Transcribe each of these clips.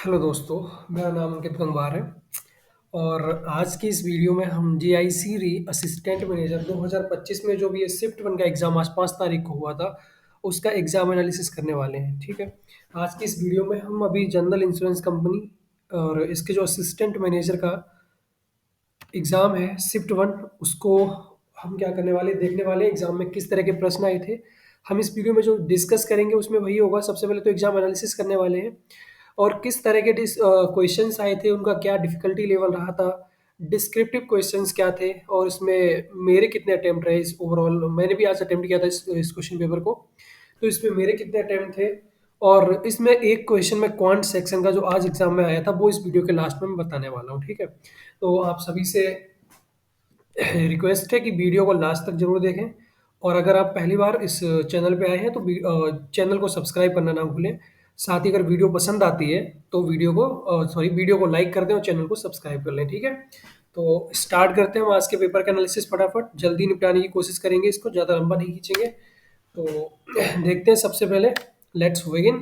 Hello दोस्तों, मेरा नाम अंकित गंगवार है और आज की इस वीडियो में हम जीआईसी री असिस्टेंट मैनेजर 2025 में जो भी ये शिफ्ट वन का एग्ज़ाम आज 5 तारीख को हुआ था, उसका एग्ज़ाम एनालिसिस करने वाले हैं। ठीक है। आज की इस वीडियो में हम अभी जनरल इंश्योरेंस कंपनी और इसके जो असिस्टेंट मैनेजर का एग्ज़ाम है शिफ्ट वन, उसको हम क्या करने वाले देखने वाले एग्ज़ाम में किस तरह के प्रश्न आए थे। हम इस वीडियो में जो डिस्कस करेंगे उसमें वही होगा। सबसे पहले तो एग्ज़ाम एनालिसिस करने वाले हैं और किस तरह के क्वेश्चंस आए थे, उनका क्या डिफ़िकल्टी लेवल रहा था, डिस्क्रिप्टिव क्वेश्चंस क्या थे और इसमें मेरे कितने अटेम्प्ट रहे। इस ओवरऑल मैंने भी आज अटेम्प्ट किया था इस क्वेश्चन पेपर को, तो इसमें मेरे कितने अटेम्प्ट थे और इसमें एक क्वेश्चन में क्वांट सेक्शन का जो आज एग्ज़ाम में आया था वो इस वीडियो के लास्ट में मैं बताने वाला हूँ। ठीक है। तो आप सभी से रिक्वेस्ट है कि वीडियो को लास्ट तक जरूर देखें और अगर आप पहली बार इस चैनल पे आए हैं तो चैनल को सब्सक्राइब करना ना भूलें। साथ ही अगर वीडियो पसंद आती है तो वीडियो को लाइक कर दें और चैनल को सब्सक्राइब कर लें। ठीक है। तो स्टार्ट करते हैं हम आज के पेपर का एनालिसिस। फटाफट जल्दी निपटाने की कोशिश करेंगे, इसको ज़्यादा लंबा नहीं खींचेंगे। तो देखते हैं सबसे पहले। Let's begin.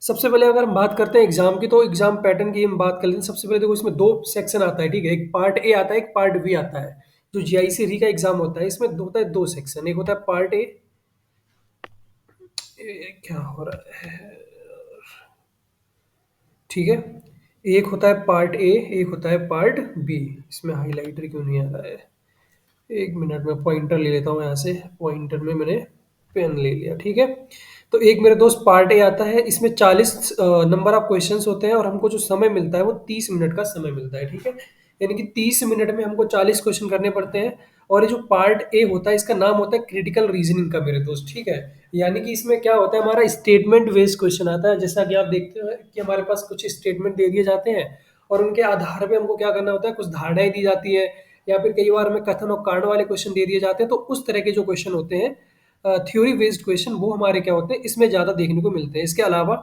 सबसे पहले अगर हम बात करते हैं एग्जाम की, तो एग्जाम पैटर्न की हम बात कर लेते हैं। सबसे पहले देखो, इसमें दो सेक्शन आता है। ठीक है। एक पार्ट ए आता है, एक पार्ट बी आता है। जो जीआईसी री का एग्जाम होता है इसमें होता है दो सेक्शन। एक होता है पार्ट ए, क्या हो रहा है, ठीक है। एक होता है पार्ट ए, एक होता है पार्ट बी। इसमें हाइलाइटर क्यों नहीं आ रहा है? एक मिनट में पॉइंटर ले लेता हूँ यहाँ से। पॉइंटर में मैंने पेन ले लिया। ठीक है। तो एक मेरे दोस्त पार्ट ए आता है, इसमें 40 नंबर ऑफ क्वेश्चंस होते हैं और हमको जो समय मिलता है वो 30 मिनट का समय मिलता है। ठीक है। यानी कि 30 मिनट में हमको 40 क्वेश्चन करने पड़ते हैं। और ये जो पार्ट ए होता है इसका नाम होता है क्रिटिकल रीजनिंग का मेरे दोस्त। ठीक है। यानी कि इसमें क्या होता है, हमारा स्टेटमेंट बेस्ड क्वेश्चन आता है। जैसा कि आप देखते हो कि हमारे पास कुछ स्टेटमेंट दे दिए जाते हैं और उनके आधार पे हमको क्या करना होता है, कुछ धारणाएं दी जाती है या फिर कई बार हमें कथन और कारण वाले क्वेश्चन दे दिए जाते हैं। तो उस तरह के जो क्वेश्चन होते हैं, थ्योरी बेस्ड क्वेश्चन, वो हमारे क्या होते हैं, इसमें ज़्यादा देखने को मिलते हैं। इसके अलावा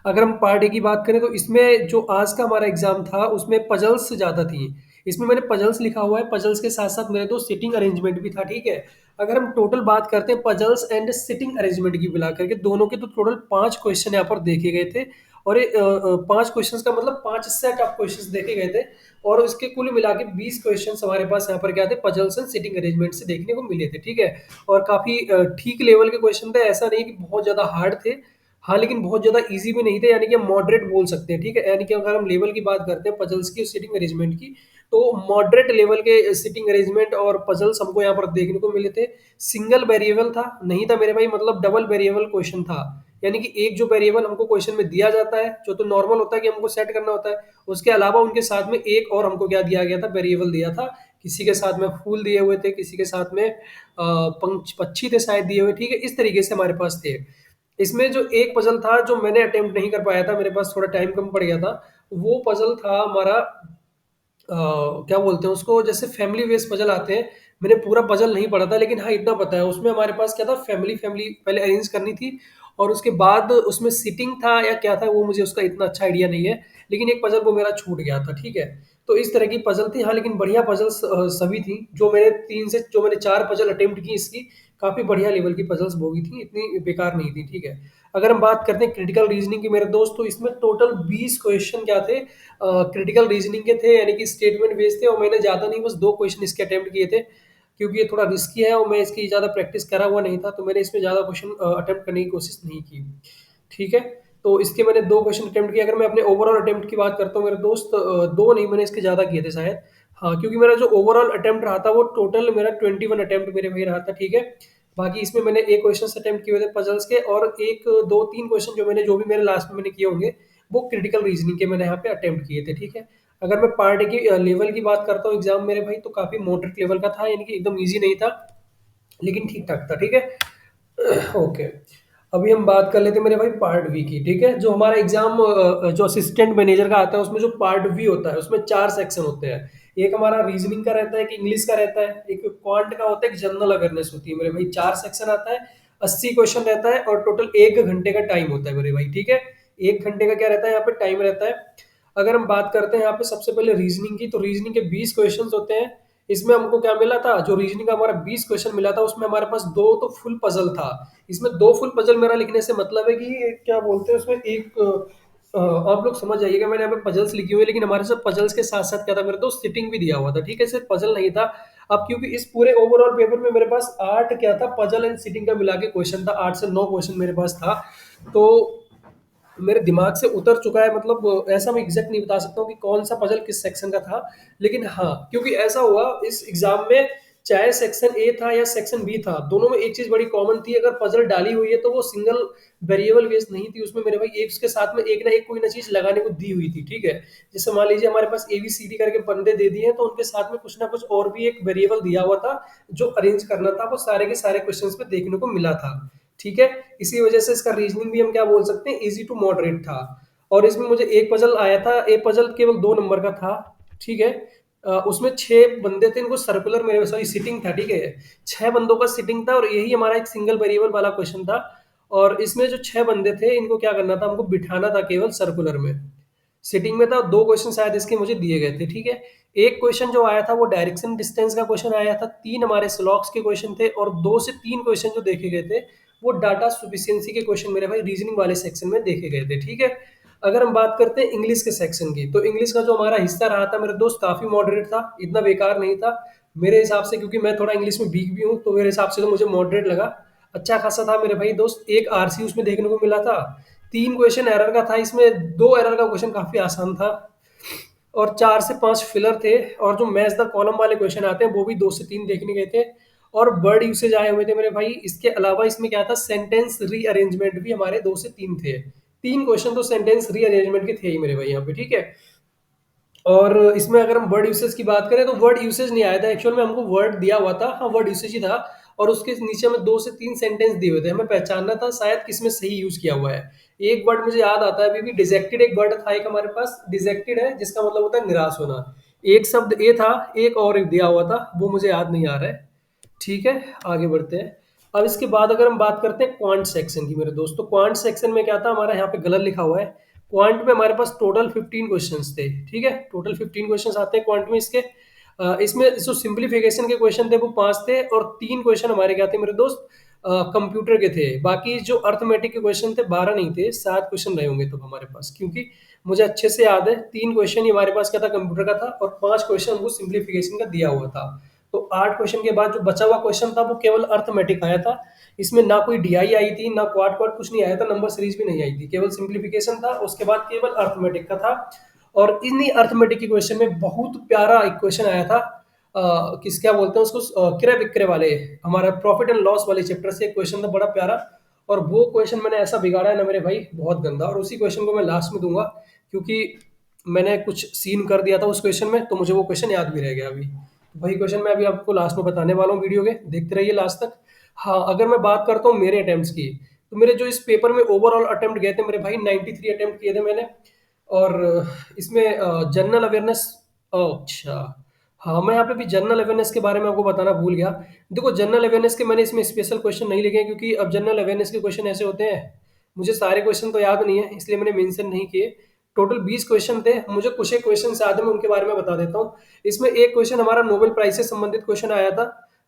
अगर हम पार्ट ए की बात करें तो इसमें जो आज का हमारा एग्जाम था उसमें पजल्स ज़्यादा थी। इसमें मैंने पजल्स लिखा हुआ है, पजल्स के साथ साथ मेरे दो सिटिंग अरेंजमेंट भी था। ठीक है। अगर हम टोटल बात करते हैं पजल्स एंड सिटिंग अरेंजमेंट की मिला करके दोनों के, तो टोटल 5 क्वेश्चन यहाँ पर देखे गए थे। और ये 5 क्वेश्चन का मतलब 5 सेट ऑफ क्वेश्चन देखे गए थे और इसके कुल मिला के 20 क्वेश्चन हमारे पास यहाँ पर क्या थे, पजल्स एंड सिटिंग अरेंजमेंट से देखने को मिले थे। ठीक है। और काफ़ी ठीक लेवल के क्वेश्चन थे, ऐसा नहीं कि बहुत ज़्यादा हार्ड थे। हाँ, लेकिन बहुत ज़्यादा ईज़ी भी नहीं थे, यानी कि हम मॉडरेट बोल सकते हैं। ठीक है। यानी कि अगर हम लेवल की बात करते हैं पज़ल्स की और सिटिंग अरेंजमेंट की, तो मॉडरेट लेवल के सिटिंग अरेंजमेंट और पज़ल्स हमको यहाँ पर देखने को मिले थे। सिंगल वेरिएबल था, नहीं था मेरे भाई, मतलब डबल वेरिएबल क्वेश्चन था। यानी कि एक जो वेरिएबल हमको क्वेश्चन में दिया जाता है, जो तो नॉर्मल होता है कि हमको सेट करना होता है, उसके अलावा उनके साथ में एक और हमको क्या दिया गया था, वेरिएबल दिया था। किसी के साथ में फूल दिए हुए थे, किसी के साथ में पक्षी थे शायद दिए हुए। ठीक है। इस तरीके से हमारे पास थे। इसमें जो एक पजल था जो मैंने अटेम्प्ट नहीं कर पाया था, मेरे पास थोड़ा टाइम कम पड़ गया था, वो पजल था हमारा क्या बोलते हैं उसको, जैसे फैमिली बेस्ड पजल आते हैं। मैंने पूरा पजल नहीं पढ़ा था, लेकिन हाँ इतना पता है उसमें हमारे पास क्या था, फैमिली फैमिली पहले अरेंज करनी थी और उसके बाद उसमें सीटिंग था या क्या था वो मुझे उसका इतना अच्छा आइडिया नहीं है। लेकिन एक पजल वो मेरा छूट गया था। ठीक है। तो इस तरह की पजल थी। हाँ, लेकिन बढ़िया पजल सभी थी। जो मैंने 4 पजल अटेम्प्ट की इसकी, काफ़ी बढ़िया लेवल की पजल्स वो भी थी, इतनी बेकार नहीं थी। ठीक है। अगर हम बात करते हैं क्रिटिकल रीजनिंग की मेरे दोस्त, तो इसमें टोटल 20 क्वेश्चन क्या थे, क्रिटिकल रीजनिंग के थे, यानी कि स्टेटमेंट बेस्ड थे। और मैंने ज़्यादा नहीं, बस 2 क्वेश्चन इसके अटेम्प्ट किए थे, क्योंकि ये थोड़ा रिस्की है और मैं इसकी ज़्यादा प्रैक्टिस करा हुआ नहीं था, तो मैंने इसमें ज़्यादा क्वेश्चन अटेम्प्ट करने की कोशिश नहीं की। ठीक है। तो इसके मैंने 2 क्वेश्चन अटेम्प्ट किए। अगर मैं अपने ओवरऑल अटेम्प्ट की बात करता हूँ मेरे दोस्त, दो नहीं, मैंने इसके ज़्यादा किए थे शायद। हाँ, क्योंकि मेरा जो ओवरऑल अटेम्प्ट रहा था वो टोटल मेरा 21 अटेम्प्ट मेरे भाई रहा था। ठीक है। बाकी इसमें मैंने एक क्वेश्चन अटेम्प्ट किए हुए थे पजल्स के, और एक दो तीन क्वेश्चन जो भी मेरे लास्ट में मैंने किए होंगे वो क्रिटिकल रीजनिंग के मैंने यहाँ पे अटेम्प्ट किए थे। ठीक है। अगर मैं पार्ट ए की लेवल की बात करता हूँ एग्जाम मेरे भाई, तो काफ़ी मॉडरेट लेवल का था, यानी कि एकदम ईजी नहीं था, लेकिन ठीक ठाक था। ठीक है। ओके। अभी हम बात कर लेते हैं मेरे भाई पार्ट वी की। ठीक है। जो हमारा एग्जाम जो असिस्टेंट मैनेजर का आता है उसमें जो पार्ट वी होता है उसमें 4 सेक्शन होते हैं। एक हमारा रीजनिंग का रहता है, एक इंग्लिश का रहता है, एक क्वांट का होता है, एक जनरल अवेयरनेस होती है मेरे भाई। 4 सेक्शन आता है, 80 क्वेश्चन रहता है और टोटल 1 घंटे का टाइम होता है मेरे भाई। ठीक है। 1 घंटे का क्या रहता है यहाँ पे, टाइम रहता है। अगर हम बात करते हैं यहाँ पे सबसे पहले रीजनिंग की, तो रीजनिंग के 20 क्वेश्चन होते हैं। इसमें हमको क्या मिला था, जो रीजनिंग का हमारा 20 क्वेश्चन मिला था उसमें हमारे पास दो तो फुल पजल था। इसमें दो फुल पजल मेरा लिखने से मतलब है कि क्या बोलते हैं उसमें एक आप लोग समझ जाइएगा, मैंने यहाँ पे पजल्स लिखी हुई है, लेकिन हमारे साथ पजल्स के साथ साथ क्या था मेरे दोस्त, सिटिंग भी दिया हुआ था, ठीक है, सिर्फ पजल नहीं था। अब क्योंकि इस पूरे ओवरऑल पेपर में मेरे पास 8 क्या था, पजल एंड सिटिंग का मिला के क्वेश्चन था, 8 से 9 क्वेश्चन मेरे पास था। तो मेरे दिमाग से उतर चुका है, मतलब ऐसा मैं एग्जैक्ट नहीं बता सकता हूँ कि कौन सा पजल किस सेक्शन का था। लेकिन हाँ, क्योंकि ऐसा हुआ इस एग्जाम में, चाहे सेक्शन ए था या सेक्शन बी था, दोनों में एक चीज बड़ी कॉमन थी, अगर पजल डाली हुई है तो वो सिंगल वेरिएबल बेस्ड नहीं थी, उसमें मेरे भाई एक के साथ में एक ना एक कोई ना चीज लगाने को दी हुई थी, ठीक है। जैसे मान लीजिए हमारे पास ABCD करके बंदे दे दिए हैं, तो उनके साथ में कुछ ना कुछ और भी एक वेरिएबल दिया हुआ था जो अरेंज करना था, वो सारे के सारे क्वेश्चंस में देखने को मिला था, ठीक है। इसी वजह से इसका रीजनिंग भी हम क्या बोल सकते हैं, इजी टू मॉडरेट था। और इसमें मुझे एक पजल आया था, एक पजल केवल 2 नंबर का था, ठीक है। उसमें 6 बंदे थे, इनको सर्कुलर मेरे सॉरी सिटिंग था, ठीक है। 6 बंदों का सिटिंग था और यही हमारा एक सिंगल वेरिएबल वाला क्वेश्चन था। और इसमें जो 6 बंदे थे, इनको क्या करना था, हमको बिठाना था केवल सर्कुलर में। सिटिंग में था, 2 क्वेश्चन शायद इसके मुझे दिए गए थे, ठीक है। एक क्वेश्चन जो आया था वो डायरेक्शन डिस्टेंस का क्वेश्चन आया था, 3 हमारे स्लॉक्स के क्वेश्चन थे, और 2 से 3 क्वेश्चन जो देखे गए थे वो डाटा सुफिशियंसी के क्वेश्चन मेरे भाई रीजनिंग वाले सेक्शन में देखे गए थे, ठीक है। अगर हम बात करते हैं इंग्लिश के सेक्शन की, तो इंग्लिश का जो हमारा हिस्सा रहा था मेरे दोस्त, काफी मॉडरेट था, इतना बेकार नहीं था मेरे हिसाब से, क्योंकि मैं थोड़ा इंग्लिश में वीक भी हूँ, तो मेरे हिसाब से तो मुझे मॉडरेट लगा, अच्छा खासा था मेरे भाई दोस्त। एक आरसी उसमें देखने को मिला था, 3 क्वेश्चन एरर का था, इसमें 2 एरर का क्वेश्चन काफी आसान था, और 4 से 5 फिलर थे। और जो मैच द कॉलम वाले क्वेश्चन आते हैं वो भी 2 से 3 देखने गए थे, और वर्ड यूसेज आए हुए थे मेरे भाई। इसके अलावा इसमें क्या था, सेंटेंस रीअरेंजमेंट भी हमारे 2 से 3 थे, 3 क्वेश्चन तो सेंटेंस रीअरेंजमेंट के थे ही मेरे भाई यहाँ पे, ठीक है। और इसमें अगर हम वर्ड यूसेज की बात करें, तो वर्ड यूसेज नहीं आया था एक्चुअल में, हमको वर्ड दिया हुआ था, हाँ वर्ड यूसेज ही था। और उसके नीचे में 2 से 3 सेंटेंस दिए हुए थे, हमें पहचानना था शायद किसमें सही यूज किया हुआ है। एक वर्ड मुझे याद आता है अभी भी, डिजेक्टेड एक वर्ड था एक हमारे पास, डिजेक्टेड है जिसका मतलब होता है निराश होना। एक शब्द ए था, एक और एक दिया हुआ था, वो मुझे याद नहीं आ रहा है, ठीक है। आगे बढ़ते हैं। अब इसके बाद अगर हम बात करते हैं क्वांट सेक्शन की मेरे दोस्तों, क्वांट सेक्शन में क्या था हमारा, यहाँ पे गलत लिखा हुआ है। क्वांट में हमारे पास टोटल 15 क्वेश्चंस थे, ठीक है, टोटल 15 क्वेश्चंस आते हैं क्वांट में इसके। इसमें जो सिंप्लीफिकेशन के क्वेश्चन थे वो 5 थे, और 3 क्वेश्चन हमारे क्या थे मेरे दोस्त, कंप्यूटर के थे। बाकी जो अर्थमेटिक के क्वेश्चन थे 12 नहीं थे, 7 क्वेश्चन रहे होंगे तो हमारे पास, क्योंकि मुझे अच्छे से याद है 3 क्वेश्चन ही हमारे पास क्या था, कंप्यूटर का था, और 5 क्वेश्चन हमको सिंप्लीफिकेशन का दिया हुआ था। तो 8 क्वेश्चन के बाद जो बचा हुआ क्वेश्चन था वो केवल अर्थमेटिक आया था। इसमें ना कोई डीआई आई थी, ना क्वाड क्वाड कुछ नहीं आया था, नंबर सीरीज भी नहीं आई थी, केवल सिंप्लीफिकेशन था, उसके बाद केवल अर्थमेटिक का था। और इन्हीं अर्थमेटिक के क्वेश्चन में बहुत प्यारा एक क्वेश्चन आया था, किस क्या बोलते हैं उसको, क्रय विक्रय वाले, हमारा प्रॉफिट एंड लॉस वाले चैप्टर से एक क्वेश्चन था बड़ा प्यारा। और वो क्वेश्चन मैंने ऐसा बिगाड़ा है ना मेरे भाई, बहुत गंदा, और उसी क्वेश्चन को मैं लास्ट में दूंगा, क्योंकि मैंने कुछ सीन कर दिया था उस क्वेश्चन में, तो मुझे वो क्वेश्चन याद भी रह गया अभी। वही क्वेश्चन मैं अभी आपको लास्ट में बताने वाला हूँ वीडियो के, देखते रहिए लास्ट तक। हाँ, अगर मैं बात करता हूँ मेरे अटेम्प्ट्स की, तो मेरे जो इस पेपर में ओवरऑल अटेम्प्ट गए थे मेरे भाई, 93 अटेम्प्ट किए थे मैंने। और इसमें जनरल अवेयरनेस, अच्छा हाँ, मैं यहाँ पे भी जनरल अवेयरनेस के बारे में आपको बताना भूल गया। देखो जनरल अवेयरनेस के मैंने इसमें स्पेशल क्वेश्चन नहीं लिखे हैं, क्योंकि अब जनरल अवेयरनेस के क्वेश्चन ऐसे होते हैं, मुझे सारे क्वेश्चन तो याद नहीं है, इसलिए मैंने मेंशन नहीं किए। टोटल 20 क्वेश्चन थे, मुझे कुछ एक क्वेश्चन याद है, मैं उनके बारे में बता देता हूँ। इसमें एक क्वेश्चन हमारा नोबेल प्राइज से संबंधित क्वेश्चन आया था।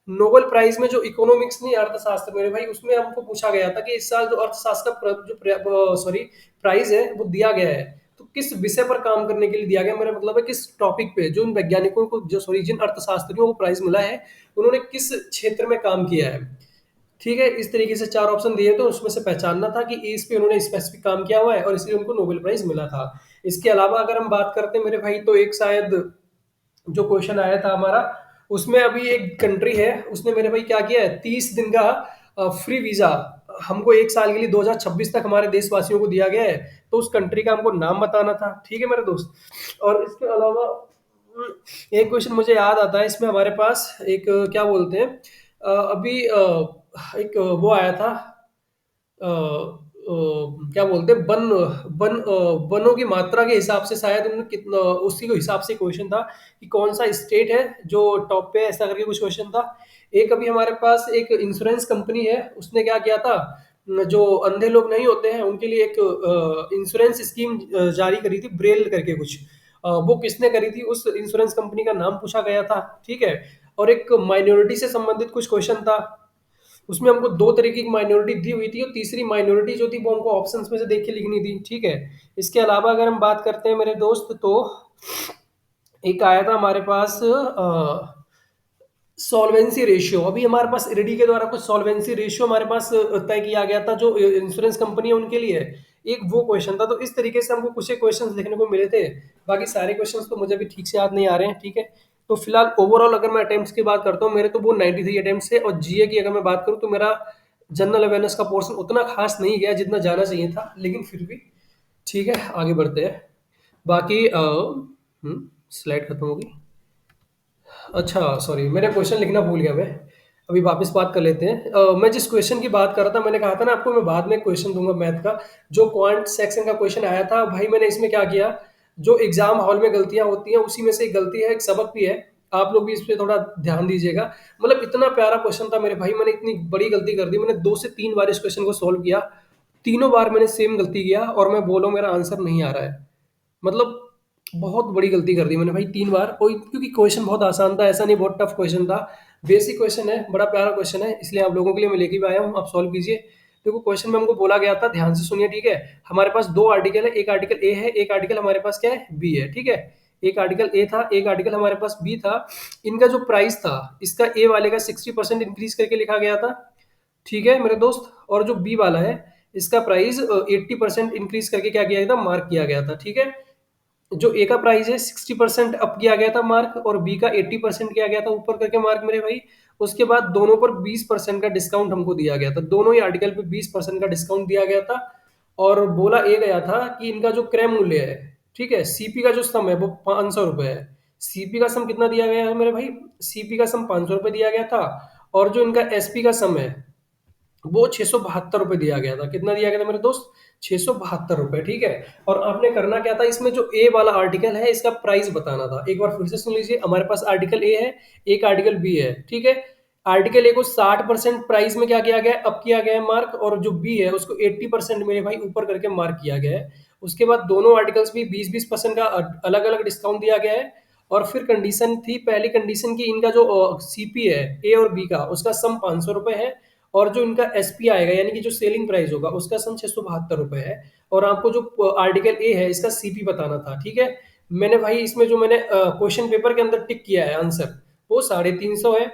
नोबेल प्राइज में जो इकोनॉमिक्स नहीं, अर्थशास्त्र मेरे भाई, उसमें हमको पूछा गया था कि इस साल जो अर्थशास्त्र का जो सॉरी प्राइज है वो दिया गया है, तो किस विषय पर काम करने के लिए दिया गया, मेरा मतलब है किस टॉपिक पे, जो उन वैज्ञानिकों को, जो सॉरी जिन अर्थशास्त्रियों को प्राइज मिला है, उन्होंने किस क्षेत्र में काम किया है, ठीक है। इस तरीके से 4 ऑप्शन दिए, तो उसमें से पहचानना था कि इस पे उन्होंने स्पेसिफिक काम किया हुआ है और इसलिए उनको नोबेल प्राइज मिला था। इसके अलावा अगर हम बात करते हैं मेरे भाई, तो एक शायद जो क्वेश्चन आया था हमारा, उसमें अभी एक कंट्री है, उसने मेरे भाई क्या किया है, 30 दिन का फ्री वीजा हमको 1 साल के लिए 2026 तक हमारे देशवासियों को दिया गया है। तो उस कंट्री का हमको नाम बताना था, ठीक है मेरे दोस्त। और इसके अलावा एक क्वेश्चन मुझे याद आता है, इसमें हमारे पास एक क्या बोलते हैं, अभी एक वो आया था, क्या बोलते हैं, वनों की मात्रा के हिसाब से शायद उन्होंने कितना, उसी के हिसाब से क्वेश्चन था कि कौन सा स्टेट है जो टॉप पे है, ऐसा करके कुछ क्वेश्चन था। एक अभी हमारे पास एक इंश्योरेंस कंपनी है, उसने क्या किया था, जो अंधे लोग नहीं होते हैं उनके लिए एक इंश्योरेंस स्कीम जारी करी थी, ब्रेल करके कुछ, वो किसने करी थी, उस इंश्योरेंस कंपनी का नाम पूछा गया था, ठीक है। और एक माइनॉरिटी से संबंधित कुछ क्वेश्चन था, उसमें हमको दो तरीके की माइनॉरिटी दी हुई थी और तीसरी माइनॉरिटी जो थी वो हमको ऑप्शंस में से देख के लिखनी थी, ठीक है। इसके अलावा अगर हम बात करते हैं मेरे दोस्त, तो एक आया था हमारे पास सॉल्वेंसी रेशियो। अभी हमारे पास ईडी के द्वारा कुछ सॉल्वेंसी रेशियो हमारे पास तय किया गया था जो इंश्योरेंस कंपनी है उनके लिए। एक वो क्वेश्चन था, तो इस तरीके से हमको कुछ क्वेश्चंस देखने को मिले थे। बाकी सारे क्वेश्चंस तो मुझे भी ठीक से याद नहीं आ रहे हैं, ठीक है। तो फिलहाल ओवरऑल अगर मैं अटेम्प्ट्स की बात करता हूँ, मेरे तो वो 93 अटेम्प्ट्स है। और जीए की अगर मैं बात करूँ तो मेरा जनरल अवेयरनेस का पोर्शन उतना खास नहीं गया जितना जाना चाहिए था, लेकिन फिर भी ठीक है, आगे बढ़ते हैं। बाकी स्लाइड खत्म होगी। अच्छा सॉरी, मेरा क्वेश्चन लिखना भूल गया मैं। अभी वापस बात कर लेते हैं। मैं जिस क्वेश्चन की बात कर रहा था, मैंने कहा था ना आपको मैं बाद में क्वेश्चन दूंगा मैथ का। जो क्वांट सेक्शन का क्वेश्चन आया था भाई, मैंने इसमें क्या किया, जो एग्जाम हॉल में गलतियां होती हैं उसी में से एक गलती है, एक सबक भी है। आप लोग भी इस पे थोड़ा ध्यान दीजिएगा। मतलब इतना प्यारा क्वेश्चन था मेरे भाई, मैंने इतनी बड़ी गलती कर दी। मैंने 2 से 3 बार इस क्वेश्चन को सोल्व किया, तीनों बार मैंने सेम गलती किया और मैं बोलूं मेरा आंसर नहीं आ रहा है। मतलब बहुत बड़ी गलती कर दी मैंने भाई 3 बार। कोई, क्योंकि क्वेश्चन बहुत आसान था, ऐसा नहीं बहुत टफ क्वेश्चन था। बेसिक क्वेश्चन है, बड़ा प्यारा क्वेश्चन है, इसलिए आप लोगों के लिए मैं लेके भी आया हूँ, आप सॉल्व कीजिए। देखो क्वेश्चन में हमको बोला गया था, ध्यान से सुनिए, ठीक है। हमारे पास दो आर्टिकल है, एक आर्टिकल ए है, एक आर्टिकल हमारे पास क्या है, बी है, ठीक है। एक आर्टिकल ए था, एक आर्टिकल हमारे पास बी था। इनका जो प्राइस था, इसका ए वाले का 60% इंक्रीज करके लिखा गया था, ठीक है मेरे दोस्त। और जो बी वाला है, इसका प्राइस 80% इंक्रीज करके क्या किया गया था, मार्क किया गया था, ठीक है। जो ए का प्राइस है 60% अप किया गया था मार्क, और बी का 80% किया गया था ऊपर करके मार्क मेरे भाई। उसके बाद दोनों पर 20% का डिस्काउंट हमको दिया गया था, दोनों ही आर्टिकल पे 20% का डिस्काउंट दिया गया था। और बोला ये गया था कि इनका जो क्रय मूल्य है, ठीक है, सीपी का जो सम है वो 500 रुपये है। सीपी का सम कितना दिया गया है मेरे भाई, सीपी का सम 500 रुपये दिया गया था। और जो इनका एसपी का सम है वो 672 रुपये दिया गया था। कितना दिया गया था मेरे दोस्त, 672 रुपये, ठीक है। और आपने करना क्या था, इसमें जो ए वाला आर्टिकल है इसका प्राइस बताना था। एक बार फिर से सुन लीजिए, हमारे पास आर्टिकल ए है, एक आर्टिकल बी है, ठीक है। आर्टिकल ए को 60% प्राइस में क्या किया गया है, अप किया गया है मार्क, और जो बी है उसको 80% मेरे भाई ऊपर करके मार्क किया गया है। उसके बाद दोनों आर्टिकल्स भी 20-20% का अलग अलग डिस्काउंट दिया गया है। और फिर कंडीशन थी, पहली कंडीशन की इनका जो सीपी है ए और बी का, उसका सम 500 रुपये है। और जो इनका एसपी आएगा यानी कि जो सेलिंग प्राइस होगा उसका सम 672 रुपये है। और आपको जो आर्टिकल ए है इसका सीपी बताना था, ठीक है। मैंने भाई इसमें जो मैंने क्वेश्चन पेपर के अंदर टिक किया है आंसर, वो 350 है।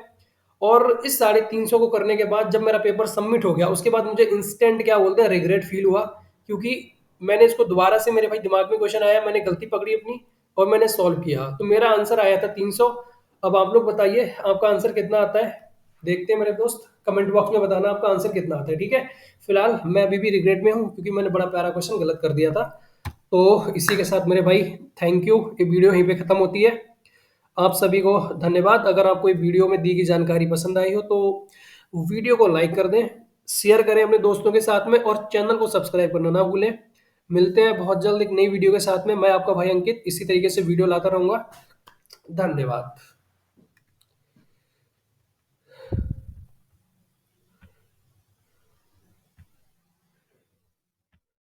और इस 350 को करने के बाद जब मेरा पेपर सबमिट हो गया, उसके बाद मुझे इंस्टेंट क्या बोलते हैं, रिग्रेट फील हुआ। क्योंकि मैंने इसको दोबारा से, मेरे भाई दिमाग में क्वेश्चन आया, मैंने गलती पकड़ी अपनी और मैंने सॉल्व किया, तो मेरा आंसर आया था 300। अब आप लोग बताइए आपका आंसर कितना आता है, देखते हैं मेरे दोस्त, कमेंट बॉक्स में बताना आपका आंसर कितना आता है, ठीक है। फिलहाल मैं अभी भी रिग्रेट में हूँ क्योंकि मैंने बड़ा प्यारा क्वेश्चन गलत कर दिया था। तो इसी के साथ मेरे भाई थैंक यू, ये वीडियो यहीं पे खत्म होती है। आप सभी को धन्यवाद। अगर आपको ये वीडियो में दी गई जानकारी पसंद आई हो तो वीडियो को लाइक कर दें, शेयर करें अपने दोस्तों के साथ में, और चैनल को सब्सक्राइब करना ना भूलें। मिलते हैं बहुत जल्द एक नई वीडियो के साथ में। मैं आपका भाई अंकित इसी तरीके से वीडियो लाता रहूंगा। धन्यवाद।